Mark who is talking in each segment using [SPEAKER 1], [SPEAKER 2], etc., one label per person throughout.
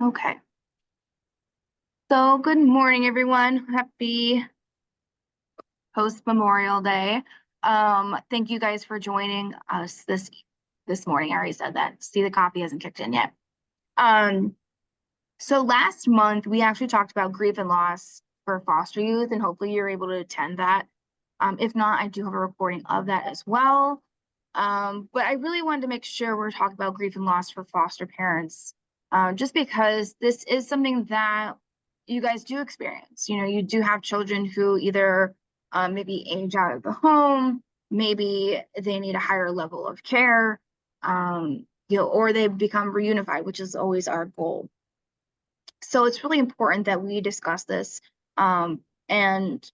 [SPEAKER 1] Okay. So good morning, everyone. Happy post Memorial Day. Thank you guys for joining us this morning. I already said that. See, the coffee hasn't kicked in yet. Um, so last month we actually talked about grief and loss for foster youth, and hopefully you're able to attend that. If not, I do have a recording of that as well. But I really wanted to make sure we're talking about grief and loss for foster parents, just because this is something that you guys do experience. You do have children who either maybe age out of the home, maybe they need a higher level of care, or they become reunified, which is always our goal. So it's really important that we discuss this and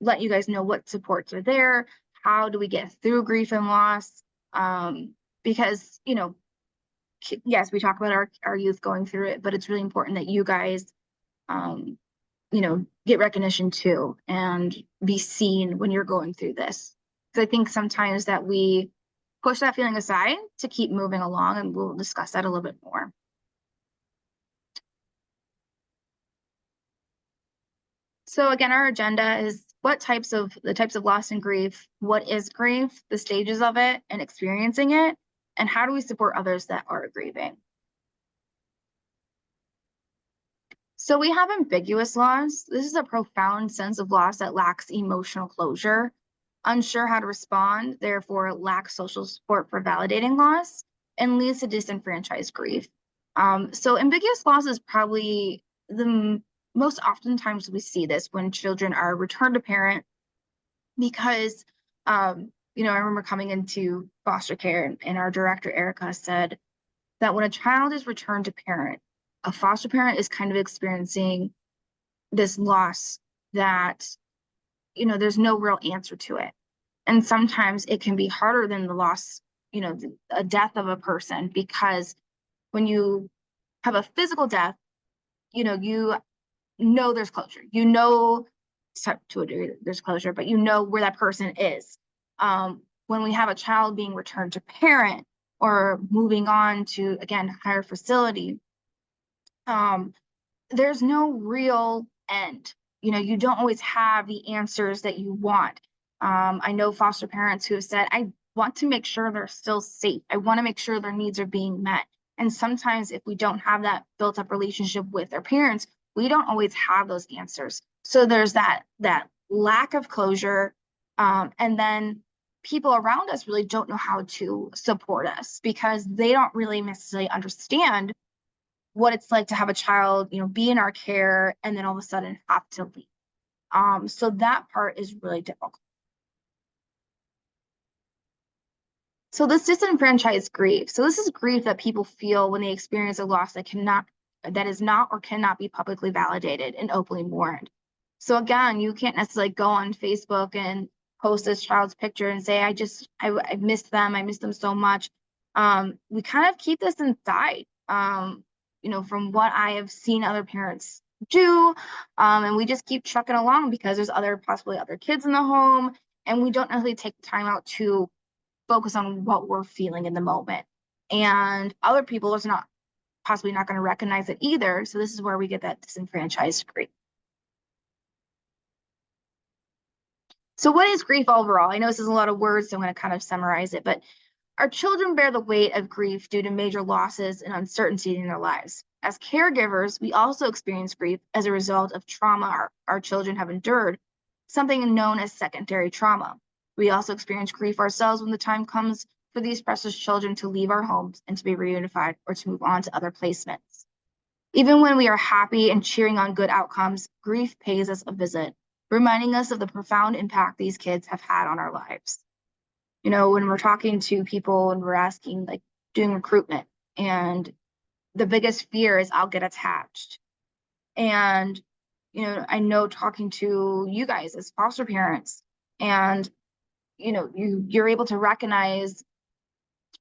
[SPEAKER 1] let you guys know what supports are there. How do we get through grief and loss? Because, yes, we talk about our youth going through it, but it's really important that you guys, um, get recognition too and be seen when you're going through this. Because I think sometimes that we push that feeling aside to keep moving along, and we'll discuss that a little bit more. So again, our agenda is the types of loss and grief, what is grief, the stages of it and experiencing it, and how do we support others that are grieving. So we have ambiguous loss. This is a profound sense of loss that lacks emotional closure, unsure how to respond, therefore lacks social support for validating loss, and leads to disenfranchised grief. So ambiguous loss is probably the most oftentimes we see this when children are returned to parent because I remember coming into foster care and our director Erica said that when a child is returned to parent, a foster parent is kind of experiencing this loss that there's no real answer to it. And sometimes it can be harder than the loss, a death of a person, because when you have a physical death, you know there's closure. To a degree there's closure, but you know where that person is. When we have a child being returned to parent or moving on to, again, higher facility, um, there's no real end. You don't always have the answers that you want. I know foster parents who have said, I want to make sure they're still safe. I want to make sure their needs are being met. And sometimes if we don't have that built up relationship with their parents, we don't always have those answers. So there's that lack of closure. And then people around us really don't know how to support us because they don't really necessarily understand what it's like to have a child, be in our care and then all of a sudden have to leave. So that part is really difficult. So this disenfranchised grief. So this is grief that people feel when they experience a loss that is not or cannot be publicly validated and openly mourned. So again, you can't necessarily go on Facebook and post this child's picture and say, I miss them. I miss them so much. We kind of keep this inside. From what I have seen other parents do, and we just keep trucking along because there's possibly other kids in the home, and we don't necessarily take time out to focus on what we're feeling in the moment. And other people are possibly not going to recognize it either. So this is where we get that disenfranchised grief. So what is grief overall? I know this is a lot of words, so I'm going to kind of summarize it, but our children bear the weight of grief due to major losses and uncertainty in their lives. As caregivers, we also experience grief as a result of trauma our children have endured, something known as secondary trauma. We also experience grief ourselves when the time comes for these precious children to leave our homes and to be reunified or to move on to other placements. Even when we are happy and cheering on good outcomes, grief pays us a visit, reminding us of the profound impact these kids have had on our lives. When we're talking to people and we're asking, like doing recruitment, and the biggest fear is I'll get attached. And, I know talking to you guys as foster parents, and, you're able to recognize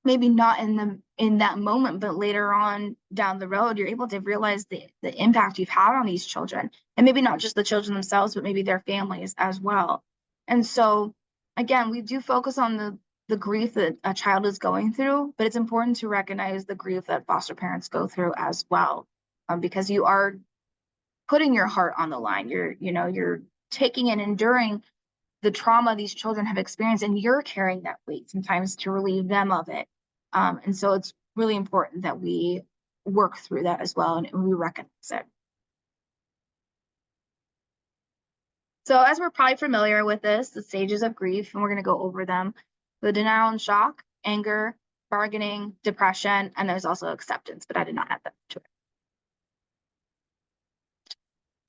[SPEAKER 1] maybe not in that moment, but later on down the road, you're able to realize the impact you've had on these children, and maybe not just the children themselves, but maybe their families as well. And so again, we do focus on the grief that a child is going through, but it's important to recognize the grief that foster parents go through as well. because you are putting your heart on the line. You're taking and enduring the trauma these children have experienced, and you're carrying that weight sometimes to relieve them of it. And so it's really important that we work through that as well, and we recognize it. So as we're probably familiar with this, the stages of grief, and we're going to go over them: the denial and shock, anger, bargaining, depression, and there's also acceptance, but I did not add that to it.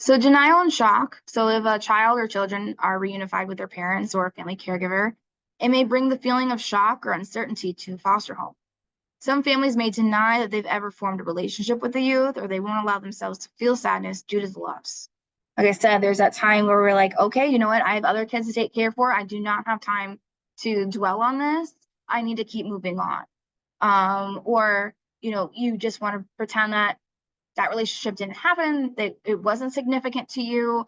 [SPEAKER 1] So denial and shock. So if a child or children are reunified with their parents or a family caregiver, it may bring the feeling of shock or uncertainty to foster home. Some families may deny that they've ever formed a relationship with the youth, or they won't allow themselves to feel sadness due to the loss. Like I said, there's that time where we're like, okay, you know what? I have other kids to take care for. I do not have time to dwell on this. I need to keep moving on. Or, you just want to pretend that relationship didn't happen, that it wasn't significant to you,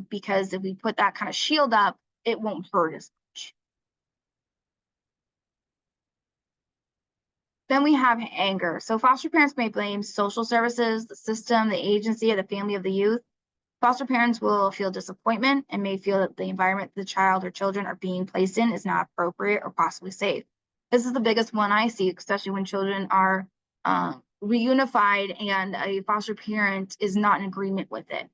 [SPEAKER 1] because if we put that kind of shield up, it won't hurt as much. Then we have anger. So foster parents may blame social services, the system, the agency, or the family of the youth. Foster parents will feel disappointment and may feel that the environment the child or children are being placed in is not appropriate or possibly safe. This is the biggest one I see, especially when children are reunified and a foster parent is not in agreement with it.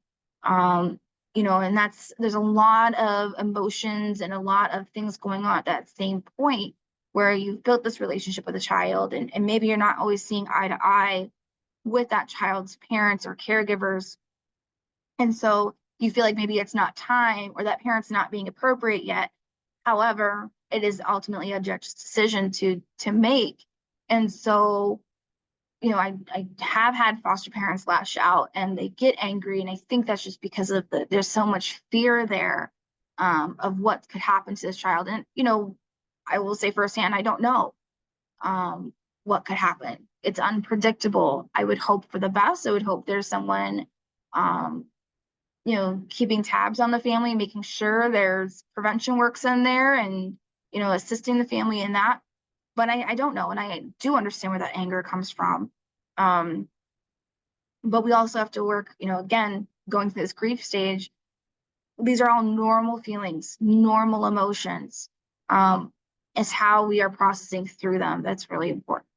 [SPEAKER 1] And there's a lot of emotions and a lot of things going on at that same point where you've built this relationship with a child, and maybe you're not always seeing eye to eye with that child's parents or caregivers. And so you feel like maybe it's not time, or that parent's not being appropriate yet. However, it is ultimately a judge's decision to make. And so, I have had foster parents lash out and they get angry. And I think that's just because of there's so much fear there, of what could happen to this child. And, I will say firsthand, I don't know what could happen. It's unpredictable. I would hope for the best. I would hope there's someone, keeping tabs on the family, making sure there's prevention works in there and, assisting the family in that. But I don't know. And I do understand where that anger comes from. But we also have to work, again, going through this grief stage. These are all normal feelings, normal emotions. It's how we are processing through them that's really important.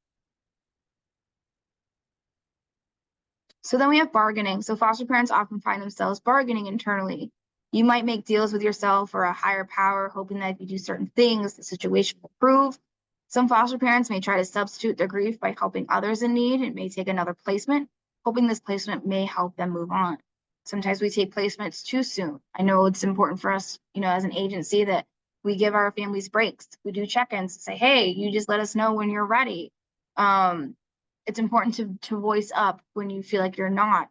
[SPEAKER 1] So then we have bargaining. So foster parents often find themselves bargaining internally. You might make deals with yourself or a higher power, hoping that if you do certain things, the situation will improve. Some foster parents may try to substitute their grief by helping others in need. It may take another placement, hoping this placement may help them move on. Sometimes we take placements too soon. I know it's important for us, as an agency, that we give our families breaks. We do check-ins, say, hey, you just let us know when you're ready. It's important to voice up when you feel like you're not.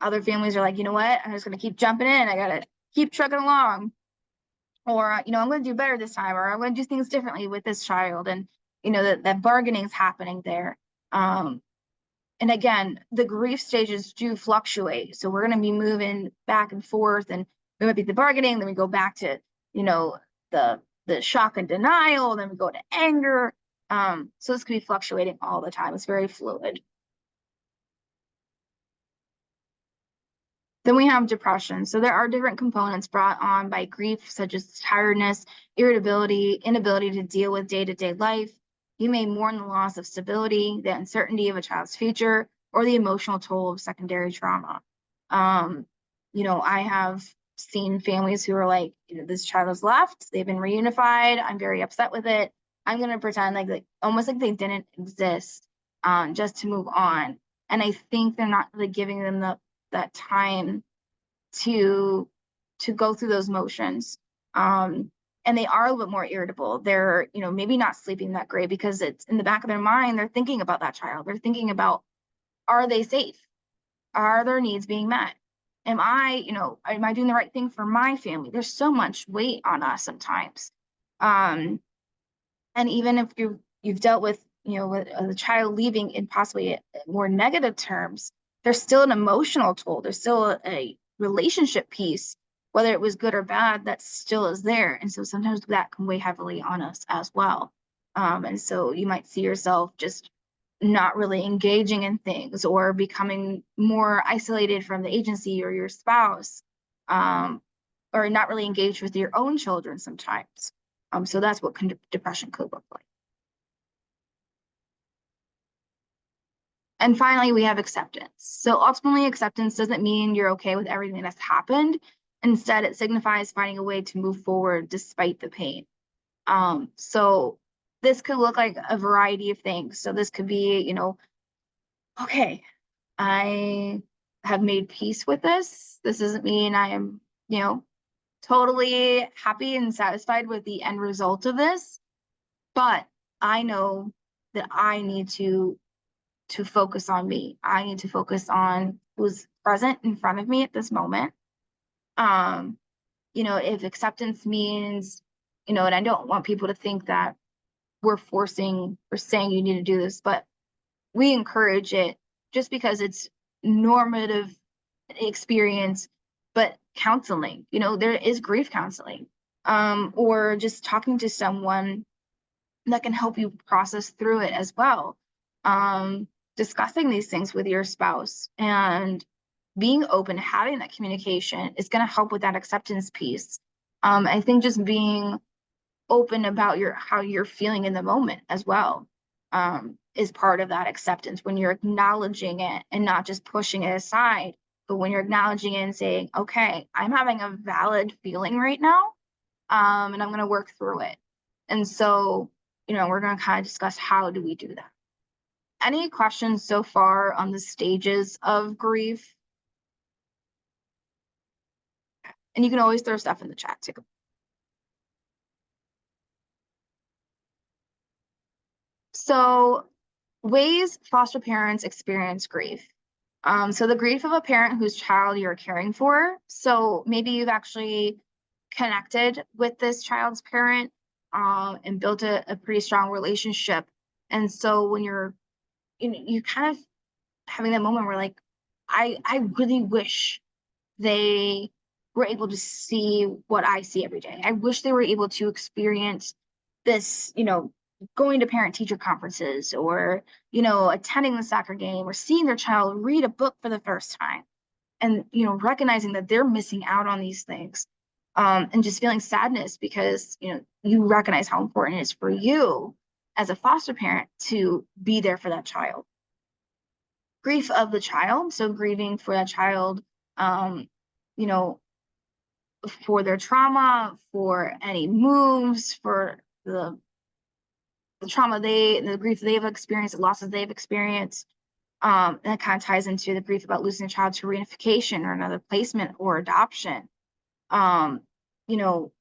[SPEAKER 1] Other families are like, you know what? I'm just going to keep jumping in. I got to keep trucking along. Or, I'm going to do better this time, or I'm going to do things differently with this child. And, that bargaining is happening there. And again, the grief stages do fluctuate. So we're going to be moving back and forth, and we might be the bargaining, then we go back to, the shock and denial, then we go to anger. So this could be fluctuating all the time. It's very fluid. Then we have depression. So there are different components brought on by grief, such as tiredness, irritability, inability to deal with day-to-day life. You may mourn the loss of stability, the uncertainty of a child's future, or the emotional toll of secondary trauma. I have seen families who are like, this child has left, they've been reunified, I'm very upset with it. I'm going to pretend like almost like they didn't exist, just to move on. And I think they're not really giving them that time to go through those motions. And they are a little bit more irritable. They're, maybe not sleeping that great because it's in the back of their mind. They're thinking about that child. They're thinking about, are they safe? Are their needs being met? Am I doing the right thing for my family? There's so much weight on us sometimes. And even if you've dealt with, with a child leaving in possibly more negative terms, there's still an emotional toll. There's still a relationship piece, whether it was good or bad, that still is there. And so sometimes that can weigh heavily on us as well. And so you might see yourself just not really engaging in things or becoming more isolated from the agency or your spouse, or not really engaged with your own children sometimes. So that's what depression could look like. And finally, we have acceptance. So ultimately, acceptance doesn't mean you're okay with everything that's happened. Instead, it signifies finding a way to move forward despite the pain. So this could look like a variety of things. So this could be, okay, I have made peace with this. This doesn't mean I am, totally happy and satisfied with the end result of this, but I know that I need to focus on me. I need to focus on who's present in front of me at this moment. If acceptance means, and I don't want people to think that we're forcing or saying you need to do this, but we encourage it just because it's normative experience. But counseling, there is grief counseling, or just talking to someone that can help you process through it as well. Discussing these things with your spouse and being open, having that communication is going to help with that acceptance piece. I think just being open about how you're feeling in the moment as well, is part of that acceptance, when you're acknowledging it and not just pushing it aside, but when you're acknowledging it and saying, okay, I'm having a valid feeling right now, and I'm going to work through it. And so, we're going to kind of discuss how do we do that. Any questions so far on the stages of grief? And you can always throw stuff in the chat too. So, ways foster parents experience grief. So the grief of a parent whose child you're caring for. So maybe you've actually connected with this child's parent, and built a pretty strong relationship. And so when you're, you kind of having that moment where like, I really wish they were able to see what I see every day. I wish they were able to experience this, going to parent teacher conferences, or, attending the soccer game, or seeing their child read a book for the first time, and, recognizing that they're missing out on these things, and just feeling sadness because, you recognize how important it is for you as a foster parent to be there for that child. Grief of the child, so grieving for that child, you know, for their trauma, for any moves, for the trauma the grief they've experienced, the losses they've experienced. And it kind of ties into the grief about losing a child to reunification or another placement or adoption. You know,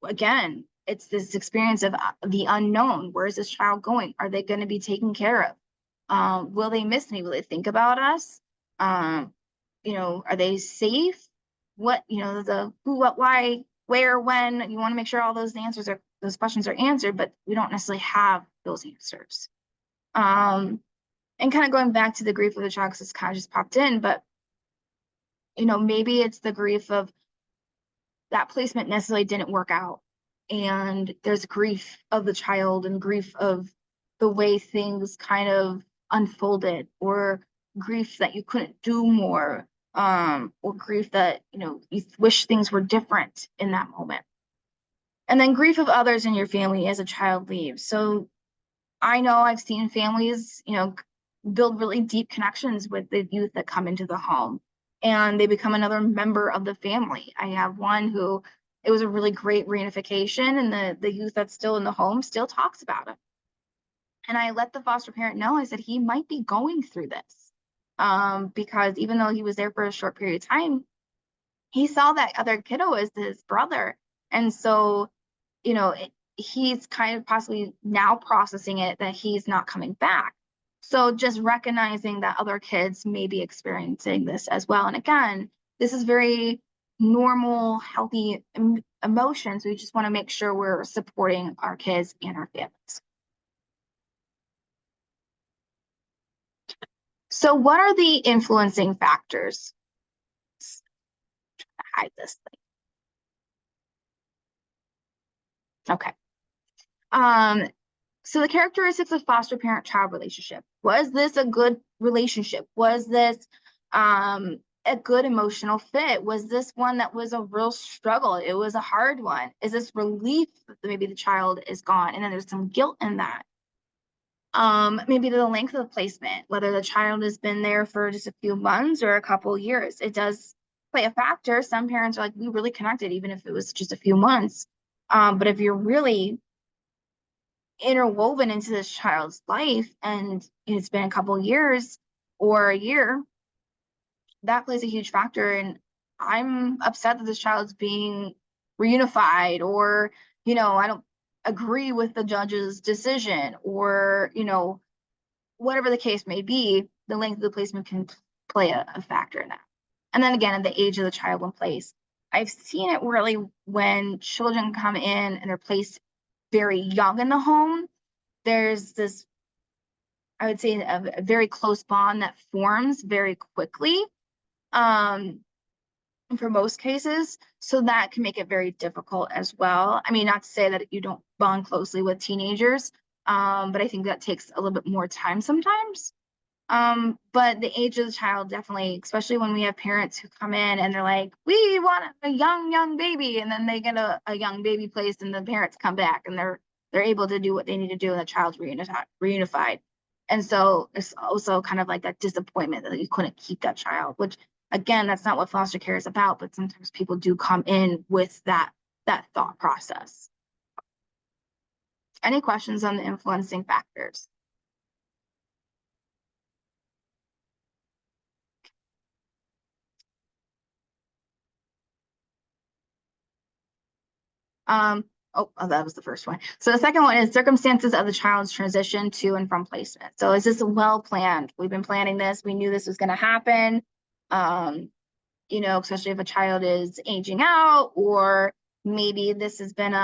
[SPEAKER 1] again, it's this experience of the unknown. Where is this child going? Are they going to be taken care of? Will they miss me? Will they think about us? Are they safe? What, the who, what, why, where, when? You want to make sure all those questions are answered, but we don't necessarily have those answers. And kind of going back to the grief of the child, because it's kind of just popped in, but maybe it's the grief of that placement necessarily didn't work out, and there's grief of the child and grief of the way things kind of unfolded, or grief that you couldn't do more, or grief that you wish things were different in that moment. And then grief of others in your family as a child leaves. So I know I've seen families build really deep connections with the youth that come into the home, and they become another member of the family. I have one who, it was a really great reunification, and the youth that's still in the home still talks about it. And I let the foster parent know, I said, he might be going through this, because even though he was there for a short period of time, he saw that other kiddo as his brother. And so, he's kind of possibly now processing it that he's not coming back. So just recognizing that other kids may be experiencing this as well. And again, this is very normal, healthy emotions. We just want to make sure we're supporting our kids and our families. So what are the influencing factors? Hide this thing. Okay. So the characteristics of foster parent-child relationship. Was this a good relationship? Was this a good emotional fit? Was this one that was a real struggle? It was a hard one. Is this relief that maybe the child is gone? And then there's some guilt in that. Maybe the length of the placement, whether the child has been there for just a few months or a couple of years. It does play a factor. Some parents are like, we really connected, even if it was just a few months. But if you're really interwoven into this child's life and it's been a couple of years or a year, that plays a huge factor. And I'm upset that this child's being reunified, or, I don't agree with the judge's decision, or, whatever the case may be, the length of the placement can play a factor in that. And then again, the age of the child when placed. I've seen it really when children come in and they're placed very young in the home. There's this, I would say, a very close bond that forms very quickly for most cases. So that can make it very difficult as well. I mean, not to say that you don't bond closely with teenagers, but I think that takes a little bit more time sometimes. But the age of the child definitely, especially when we have parents who come in and they're like, we want a young baby, and then they get a young baby placed and the parents come back and they're able to do what they need to do and the child's reunified. And so it's also kind of like that disappointment that you couldn't keep that child, which again, that's not what foster care is about, but sometimes people do come in with that thought process. Any questions on the influencing factors? That was the first one. So the second one is circumstances of the child's transition to and from placement. So is this well planned? We've been planning this. We knew this was going to happen. Especially if a child is aging out, or maybe this has been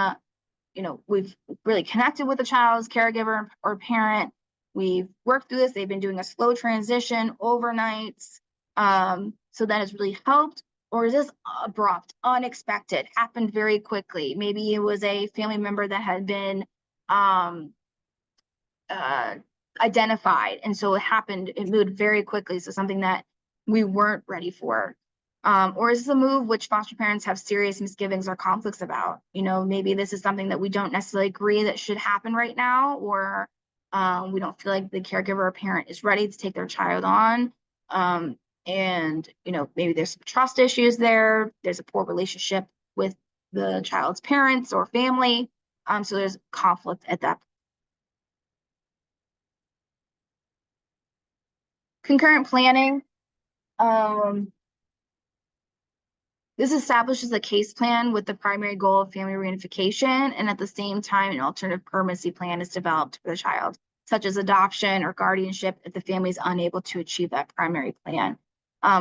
[SPEAKER 1] we've really connected with the child's caregiver or parent. We've worked through this. They've been doing a slow transition overnights. So that has really helped. Or is this abrupt, unexpected, happened very quickly? Maybe it was a family member that had been identified, and so it moved very quickly. So something that we weren't ready for. Or is this a move which foster parents have serious misgivings or conflicts about? Maybe this is something that we don't necessarily agree that should happen right now, or we don't feel like the caregiver or parent is ready to take their child on. And maybe there's some trust issues there. There's a poor relationship with the child's parents or family. So there's conflict at that point. Concurrent planning. This establishes a case plan with the primary goal of family reunification, and at the same time, an alternative permanency plan is developed for the child, such as adoption or guardianship if the family is unable to achieve that primary plan.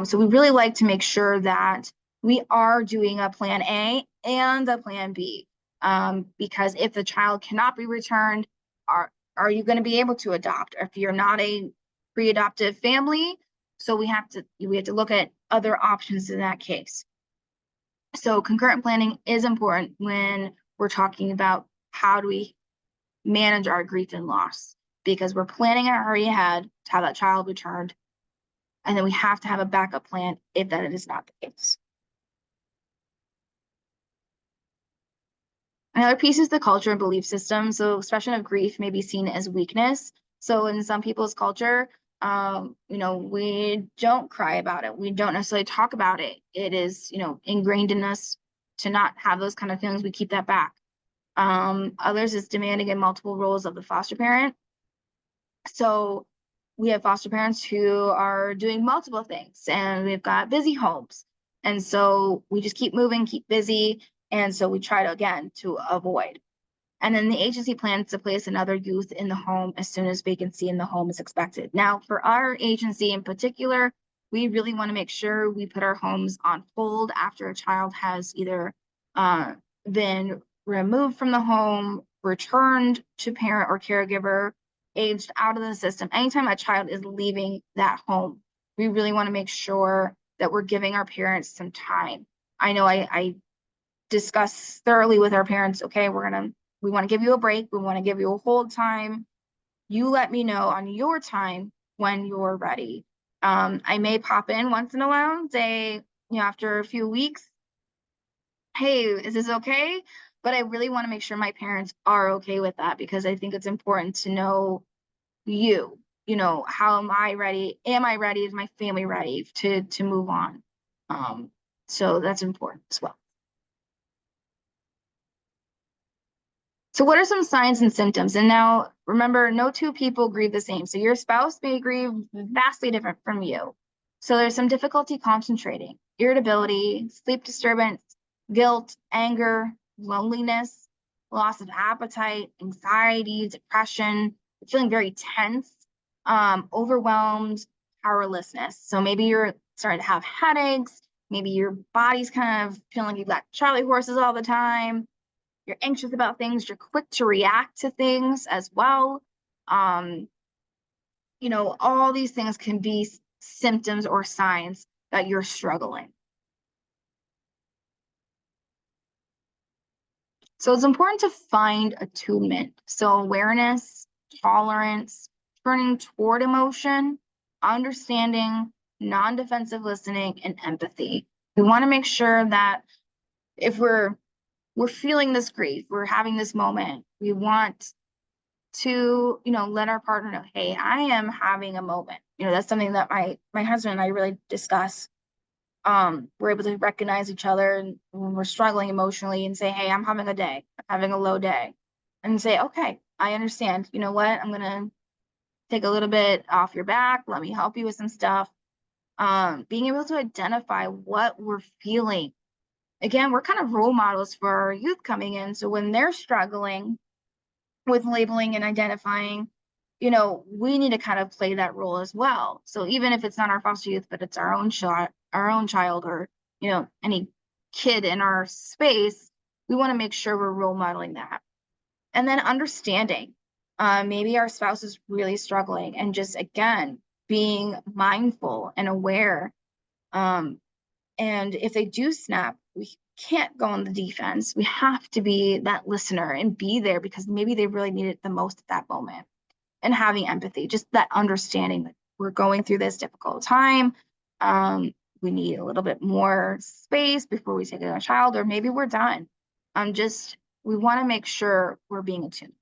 [SPEAKER 1] So we really like to make sure that we are doing a plan A and a plan B, because if the child cannot be returned, are you going to be able to adopt? If you're not a pre-adoptive family, so we have to look at other options in that case. So concurrent planning is important when we're talking about how do we manage our grief and loss, because we're planning already ahead to have that child returned, and then we have to have a backup plan if that is not the case. Another piece is the culture and belief system. So expression of grief may be seen as weakness. So in some people's culture, we don't cry about it. We don't necessarily talk about it. It is, ingrained in us to not have those kind of feelings. We keep that back. Others is demanding in multiple roles of the foster parent. So we have foster parents who are doing multiple things, and we've got busy homes. And so we just keep moving, keep busy. And so we try to avoid. And then the agency plans to place another youth in the home as soon as vacancy in the home is expected. Now, for our agency in particular, we really want to make sure we put our homes on hold after a child has either been removed from the home, returned to parent or caregiver, aged out of the system. Anytime a child is leaving that home, we really want to make sure that we're giving our parents some time. I know I discuss thoroughly with our parents, okay, we're going to we want to give you a break. We want to give you a hold time. You let me know on your time when you're ready. I may pop in once in a while and say, after a few weeks, hey, is this okay? But I really want to make sure my parents are okay with that, because I think it's important to know you, how am I ready? Am I ready? Is my family ready to move on? So that's important as well. So what are some signs and symptoms? And now remember, no two people grieve the same. So your spouse may grieve vastly different from you. So there's some difficulty concentrating, irritability, sleep disturbance, guilt, anger, loneliness, loss of appetite, anxiety, depression, feeling very tense, overwhelmed, powerlessness. So maybe you're starting to have headaches. Maybe your body's kind of feeling like you've got Charlie horses all the time. You're anxious about things, you're quick to react to things as well. All these things can be symptoms or signs that you're struggling. So it's important to find attunement. So awareness, tolerance, turning toward emotion, understanding, non-defensive listening, and empathy. We want to make sure that if we're feeling this grief, we're having this moment, we want to, let our partner know, hey, I am having a moment. That's something that my husband and I really discuss. We're able to recognize each other and when we're struggling emotionally and say, hey, I'm having a day, I'm having a low day, and say, okay, I understand. You know what? I'm gonna take a little bit off your back. Let me help you with some stuff. Being able to identify what we're feeling. Again, we're kind of role models for our youth coming in. So when they're struggling with labeling and identifying, we need to kind of play that role as well. So even if it's not our foster youth, but it's our own child, or any kid in our space, we want to make sure we're role modeling that. And then understanding, maybe our spouse is really struggling, and just again being mindful and aware. And if they do snap, we can't go on the defense. We have to be that listener and be there, because maybe they really need it the most at that moment. And having empathy, just that understanding that we're going through this difficult time. We need a little bit more space before we take a child, or maybe we're done. We want to make sure we're being attuned.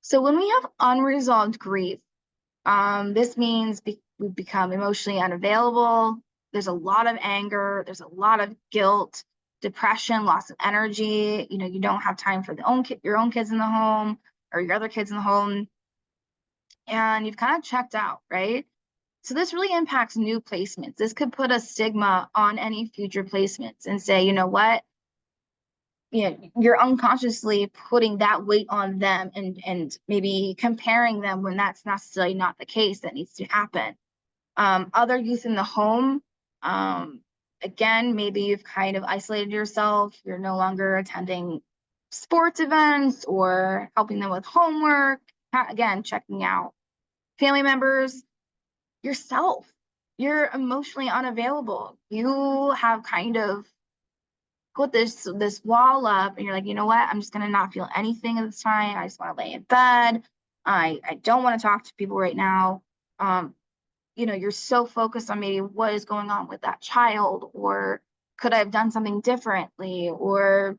[SPEAKER 1] So when we have unresolved grief, this means we become emotionally unavailable. There's a lot of anger. There's a lot of guilt, depression, loss of energy. You don't have time for your own kids in the home or your other kids in the home. And you've kind of checked out, right? So this really impacts new placements. This could put a stigma on any future placements and say, you know what? You're unconsciously putting that weight on them, and maybe comparing them when that's necessarily not the case that needs to happen. Other youth in the home, again, maybe you've kind of isolated yourself. You're no longer attending sports events or helping them with homework. Again, checking out family members, yourself. You're emotionally unavailable. You have kind of put this wall up, and you're like, you know what? I'm just gonna not feel anything at this time. I just want to lay in bed. I don't want to talk to people right now. You're so focused on maybe what is going on with that child, or could I have done something differently, or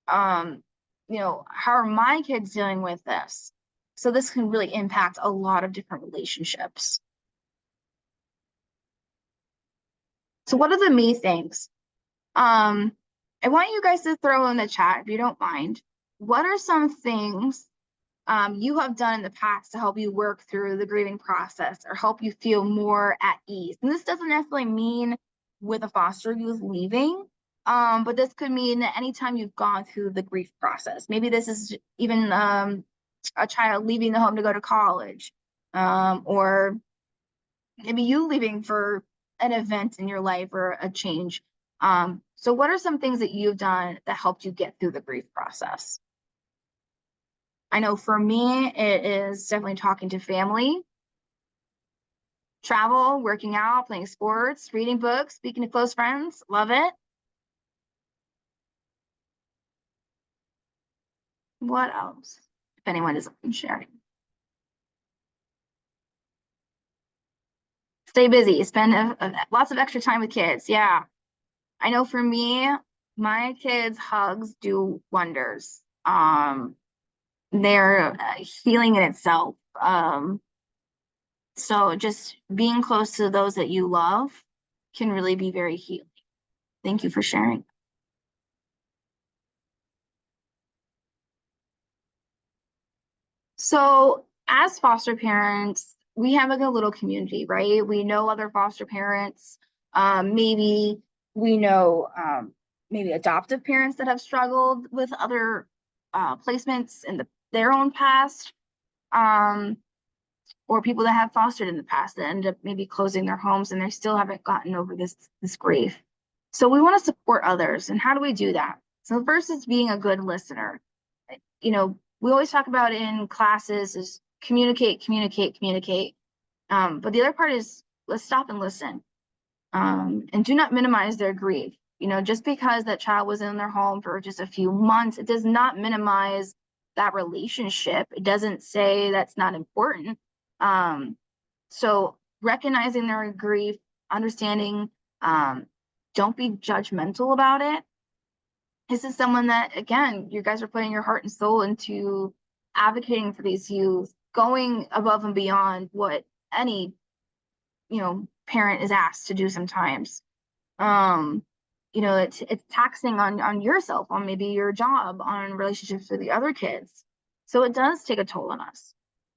[SPEAKER 1] how are my kids dealing with this? So this can really impact a lot of different relationships. So what are the me things? I want you guys to throw in the chat, if you don't mind, what are some things you have done in the past to help you work through the grieving process or help you feel more at ease? And this doesn't necessarily mean with a foster youth leaving, but this could mean that anytime you've gone through the grief process. Maybe this is even a child leaving the home to go to college, or maybe you leaving for an event in your life or a change. So what are some things that you've done that helped you get through the grief process? I know for me, it is definitely talking to family, travel, working out, playing sports, reading books, speaking to close friends. Love it. What else? If anyone is sharing. Stay busy, spend lots of extra time with kids. Yeah. I know for me, my kids' hugs do wonders. They're healing in itself. So just being close to those that you love can really be very healing. Thank you for sharing. So as foster parents, we have like a little community, right? We know other foster parents. Maybe we know maybe adoptive parents that have struggled with other placements in their own past, or people that have fostered in the past that end up maybe closing their homes and they still haven't gotten over this grief. So we want to support others. And how do we do that? So first is being a good listener. You know, we always talk about in classes is communicate, communicate, communicate. But the other part is let's stop and listen. And do not minimize their grief. You know, just because that child was in their home for just a few months, it does not minimize that relationship. It doesn't say that's not important. So recognizing their grief, understanding, don't be judgmental about it. This is someone that, again, you guys are putting your heart and soul into advocating for these youth, going above and beyond what any, parent is asked to do sometimes. It's taxing on yourself, on maybe your job, on relationships with the other kids. So it does take a toll on us.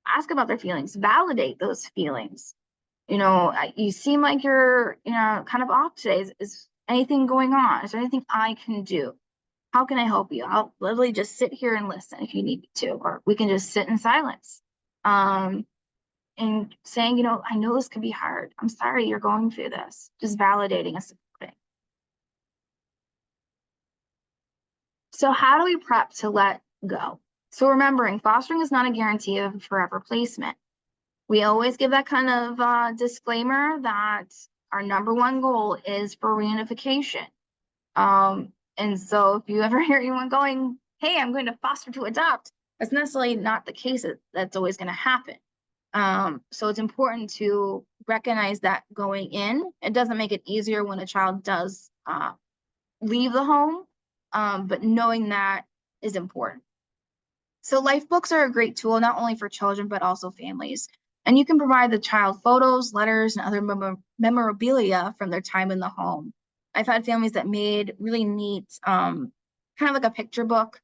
[SPEAKER 1] Ask about their feelings, validate those feelings. You seem like you're, kind of off today. Is anything going on? Is there anything I can do? How can I help you? I'll literally just sit here and listen if you need me to, or we can just sit in silence. And saying, I know this can be hard. I'm sorry you're going through this. Just validating and supporting. So how do we prep to let go? So remembering, fostering is not a guarantee of forever placement. We always give that kind of disclaimer that our number one goal is for reunification. And so if you ever hear anyone going, hey, I'm going to foster to adopt, that's necessarily not the case. That's always going to happen. So it's important to recognize that going in. It doesn't make it easier when a child does leave the home, but knowing that is important. So life books are a great tool, not only for children, but also families. And you can provide the child photos, letters, and other memorabilia from their time in the home. I've had families that made really neat, kind of like a picture book.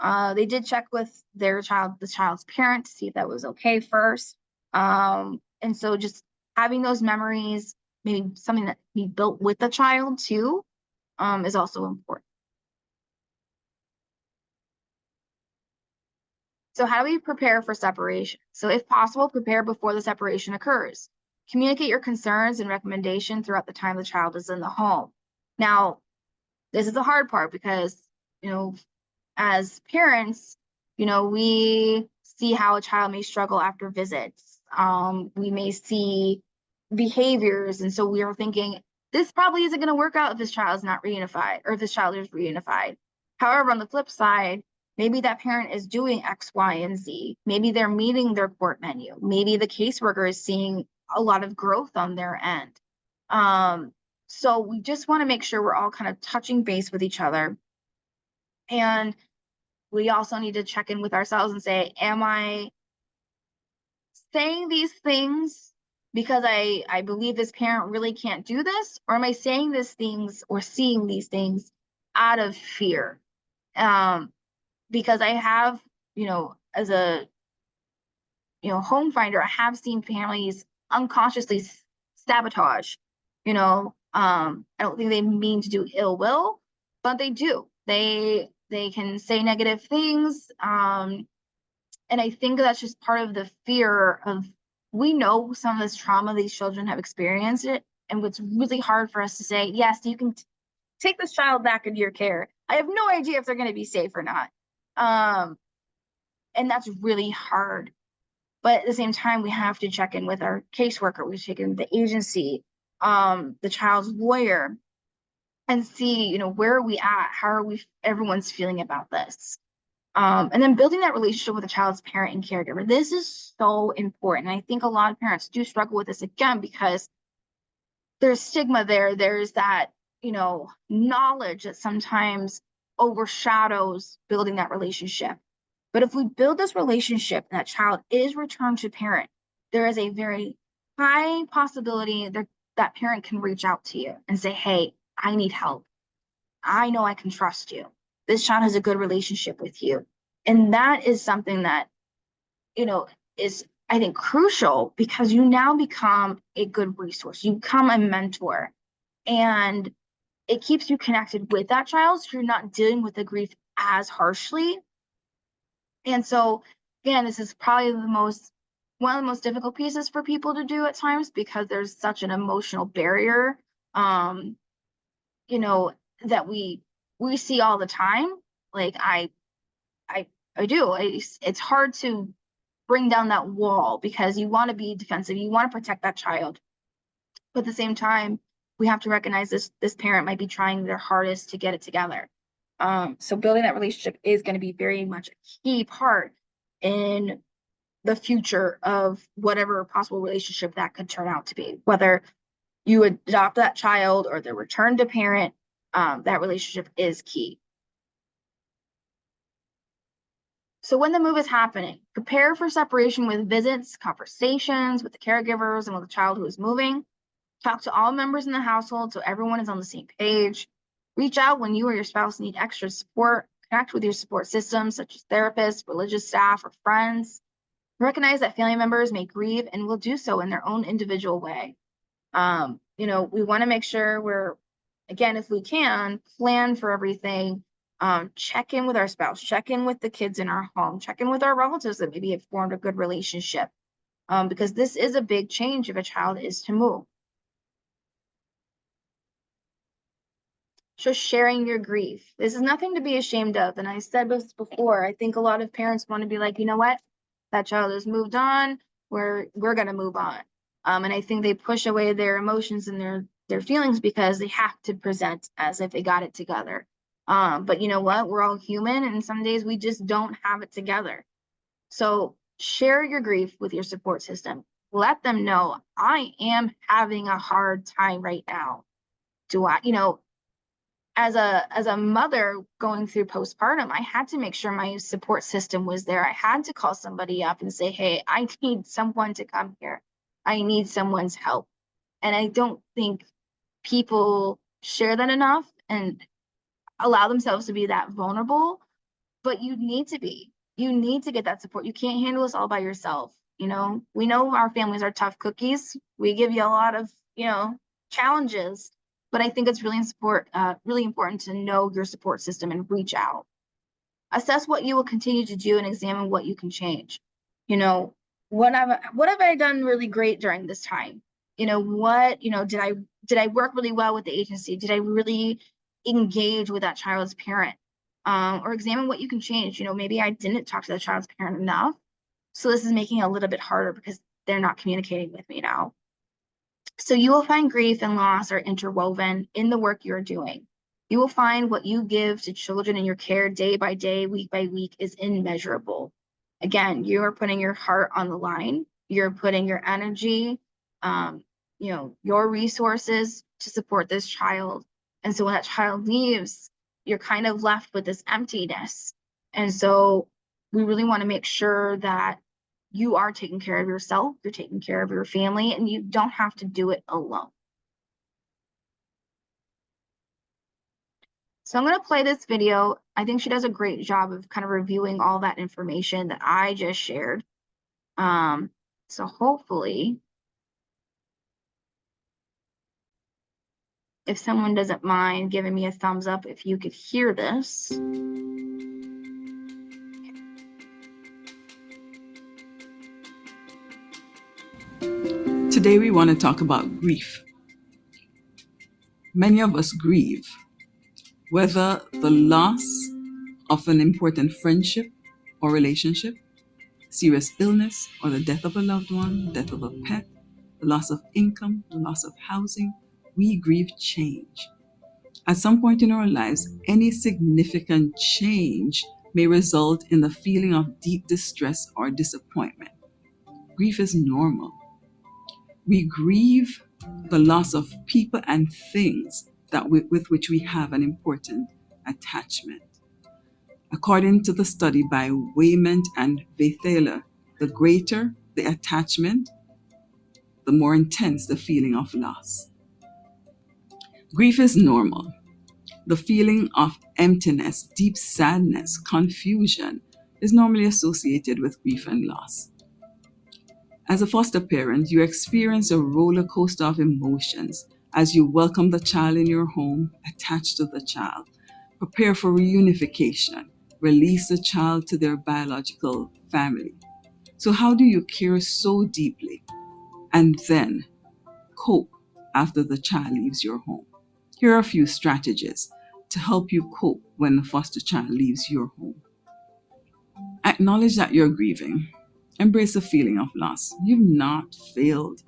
[SPEAKER 1] They did check with the child's parent to see if that was okay first. And so just having those memories, maybe something that be built with the child too, is also important. So how do we prepare for separation? So if possible, prepare before the separation occurs. Communicate your concerns and recommendations throughout the time the child is in the home. Now, this is the hard part because, as parents, we see how a child may struggle after visits. We may see behaviors. And so we are thinking, this probably isn't going to work out if this child is not reunified or if this child is reunified. However, on the flip side, maybe that parent is doing X, Y, and Z. Maybe they're meeting their court menu. Maybe the caseworker is seeing a lot of growth on their end. So we just want to make sure we're all kind of touching base with each other. And we also need to check in with ourselves and say, am I saying these things because I believe this parent really can't do this? Or am I saying these things or seeing these things out of fear? Because I have, as a, home finder, I have seen families unconsciously sabotage, I don't think they mean to do ill will, but they do. They can say negative things. And I think that's just part of the fear of, we know some of this trauma these children have experienced it. And it's really hard for us to say, yes, you can take this child back into your care. I have no idea if they're going to be safe or not. And that's really hard. But at the same time, we have to check in with our caseworker, we check in with the agency, the child's lawyer, and see, where are we at? How are everyone's feeling about this? And then building that relationship with a child's parent and caregiver. This is so important. And I think a lot of parents do struggle with this again because there's stigma there. There's that, knowledge that sometimes overshadows building that relationship. But if we build this relationship and that child is returned to parent, there is a very high possibility that that parent can reach out to you and say, hey, I need help. I know I can trust you. This child has a good relationship with you. And that is something that, is, I think, crucial because you now become a good resource. You become a mentor. And it keeps you connected with that child so you're not dealing with the grief as harshly. And so, again, this is probably one of the most difficult pieces for people to do at times because there's such an emotional barrier, that we see all the time. Like I do. It's hard to bring down that wall because you want to be defensive. You want to protect that child. But at the same time, we have to recognize this parent might be trying their hardest to get it together. So building that relationship is going to be very much a key part in the future of whatever possible relationship that could turn out to be. Whether you adopt that child or they're returned to parent, that relationship is key. So when the move is happening, prepare for separation with visits, conversations with the caregivers, and with the child who is moving. Talk to all members in the household so everyone is on the same page. Reach out when you or your spouse need extra support. Connect with your support systems, such as therapists, religious staff, or friends. Recognize that family members may grieve and will do so in their own individual way. We want to make sure again, if we can, plan for everything. Check in with our spouse, check in with the kids in our home, check in with our relatives that maybe have formed a good relationship. Because this is a big change if a child is to move. So sharing your grief. This is nothing to be ashamed of. And I said this before, I think a lot of parents want to be like, you know what? That child has moved on. We're going to move on. And I think they push away their emotions and their feelings because they have to present as if they got it together. But you know what? We're all human, and some days we just don't have it together. So share your grief with your support system. Let them know, I am having a hard time right now. As a mother going through postpartum, I had to make sure my support system was there. I had to call somebody up and say, hey, I need someone to come here. I need someone's help. And I don't think people share that enough and allow themselves to be that vulnerable, but you need to be. You need to get that support. You can't handle this all by yourself. We know our families are tough cookies. We give you a lot of, challenges, but I think it's really important to know your support system and reach out. Assess what you will continue to do and examine what you can change. What have I done really great during this time? Did I work really well with the agency? Did I really engage with that child's parent? Or examine what you can change. Maybe I didn't talk to the child's parent enough. So this is making it a little bit harder because they're not communicating with me now. So you will find grief and loss are interwoven in the work you're doing. You will find what you give to children in your care day by day, week by week is immeasurable. Again, you are putting your heart on the line. You're putting your energy, your resources to support this child. And so when that child leaves, you're kind of left with this emptiness. And so we really want to make sure that you are taking care of yourself, you're taking care of your family, and you don't have to do it alone. So I'm going to play this video. I think she does a great job of kind of reviewing all that information that I just shared. So hopefully, if someone doesn't mind giving me a thumbs up if you could hear this.
[SPEAKER 2] Today we want to talk about grief. Many of us grieve, whether the loss of an important friendship or relationship, serious illness or the death of a loved one, death of a pet, the loss of income, the loss of housing, we grieve change. At some point in our lives, any significant change may result in the feeling of deep distress or disappointment. Grief is normal. We grieve the loss of people and things with which we have an important attachment. According to the study by Wayment and Vathala, the greater the attachment, the more intense the feeling of loss. Grief is normal. The feeling of emptiness, deep sadness, confusion is normally associated with grief and loss. As a foster parent, you experience a roller coaster of emotions as you welcome the child in your home, attach to the child, prepare for reunification, release the child to their biological family. So how do you care so deeply and then cope after the child leaves your home? Here are a few strategies to help you cope when the foster child leaves your home. Acknowledge that you're grieving. Embrace the feeling of loss. You've not failed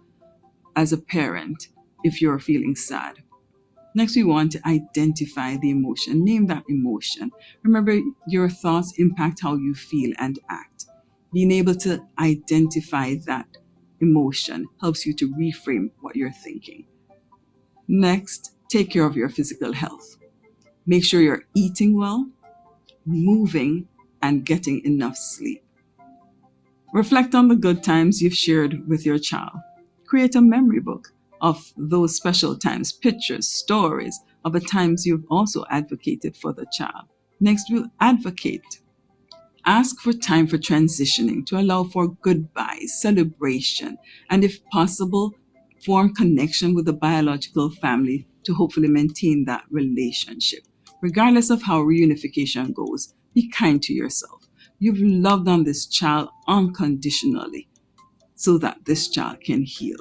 [SPEAKER 2] as a parent if you're feeling sad. Next, we want to identify the emotion. Name that emotion. Remember, your thoughts impact how you feel and act. Being able to identify that emotion helps you to reframe what you're thinking. Next, take care of your physical health. Make sure you're eating well, moving, and getting enough sleep. Reflect on the good times you've shared with your child. Create a memory book of those special times, pictures, stories of the times you've also advocated for the child. Next, we'll advocate. Ask for time for transitioning to allow for goodbyes, celebration, and if possible, form connection with the biological family to hopefully maintain that relationship. Regardless of how reunification goes, be kind to yourself. You've loved on this child unconditionally so that this child can heal.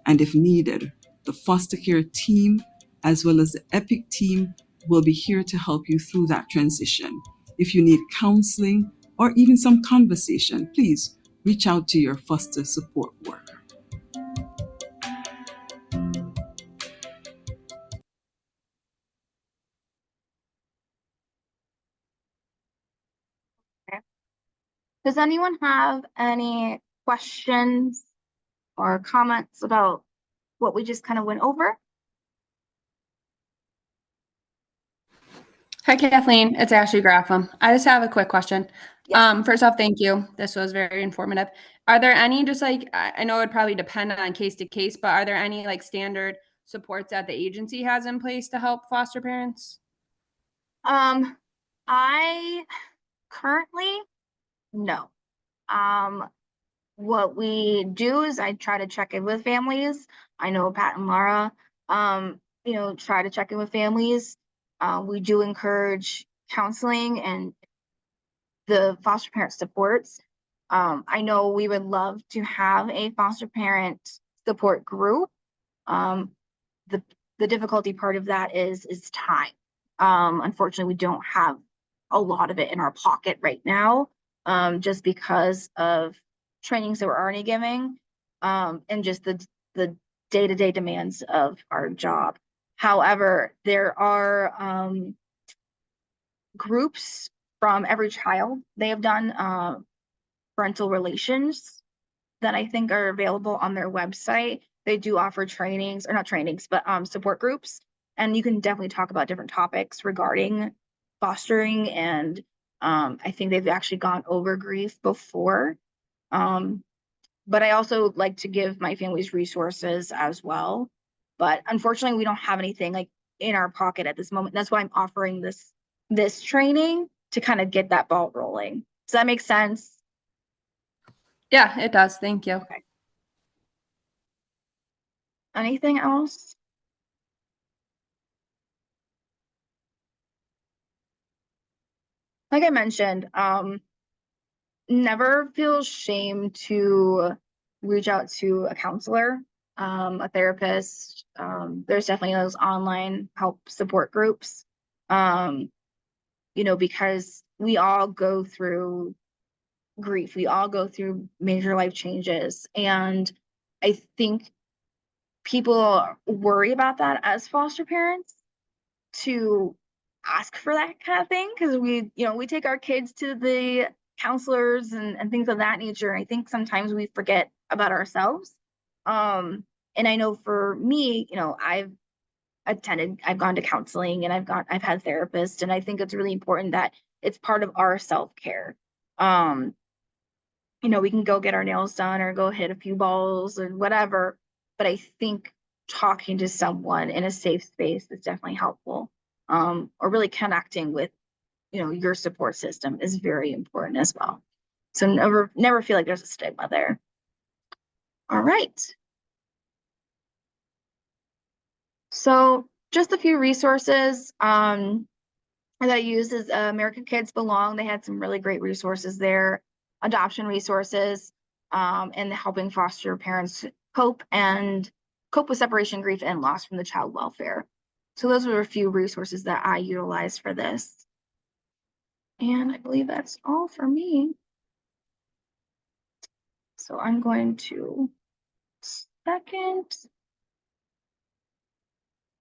[SPEAKER 2] And if needed, the foster care team as well as the EPIC team will be here to help you through that transition. If you need counseling or even some conversation, please reach out to your foster support worker.
[SPEAKER 1] Does anyone have any questions or comments about what we just kind of went over?
[SPEAKER 3] Hi, Kathleen. It's Ashley Graffam. I just have a quick question.
[SPEAKER 1] Yes.
[SPEAKER 3] First off, thank you. This was very informative. Are there any, just like, I know it would probably depend on case to case, but are there any like standard supports that the agency has in place to help foster parents?
[SPEAKER 1] I currently, no. What we do is I try to check in with families. I know Pat and Laura, try to check in with families. We do encourage counseling and the foster parent supports. I know we would love to have a foster parent support group. The difficulty part of that is time. Unfortunately, we don't have a lot of it in our pocket right now, just because of trainings that we're already giving, and just the day-to-day demands of our job. However, there are groups from Every Child. They have done parental relations that I think are available on their website. They do offer trainings, or not trainings, but support groups. And you can definitely talk about different topics regarding fostering. And I think they've actually gone over grief before. But I also like to give my families resources as well. But unfortunately, we don't have anything like in our pocket at this moment. That's why I'm offering this training to kind of get that ball rolling. Does that make sense?
[SPEAKER 3] Yeah, it does. Thank you.
[SPEAKER 1] Okay. Anything else? Like I mentioned, never feel shame to reach out to a counselor, a therapist. There's definitely those online help support groups, because we all go through grief. We all go through major life changes. And I think people worry about that as foster parents to ask for that kind of thing because we take our kids to the counselors and things of that nature. I think sometimes we forget about ourselves. And I know for me, I've gone to counseling and I've had therapists, and I think it's really important that it's part of our self-care. Um, we can go get our nails done or go hit a few balls or whatever, but I think talking to someone in a safe space is definitely helpful. Or really connecting with, your support system is very important as well. So never feel like there's a stigma there. All right. So just a few resources that I use is American Kids Belong. They had some really great resources there, adoption resources, and helping foster parents cope with separation, grief, and loss from the child welfare. So those were a few resources that I utilized for this. And I believe that's all for me. So I'm going to second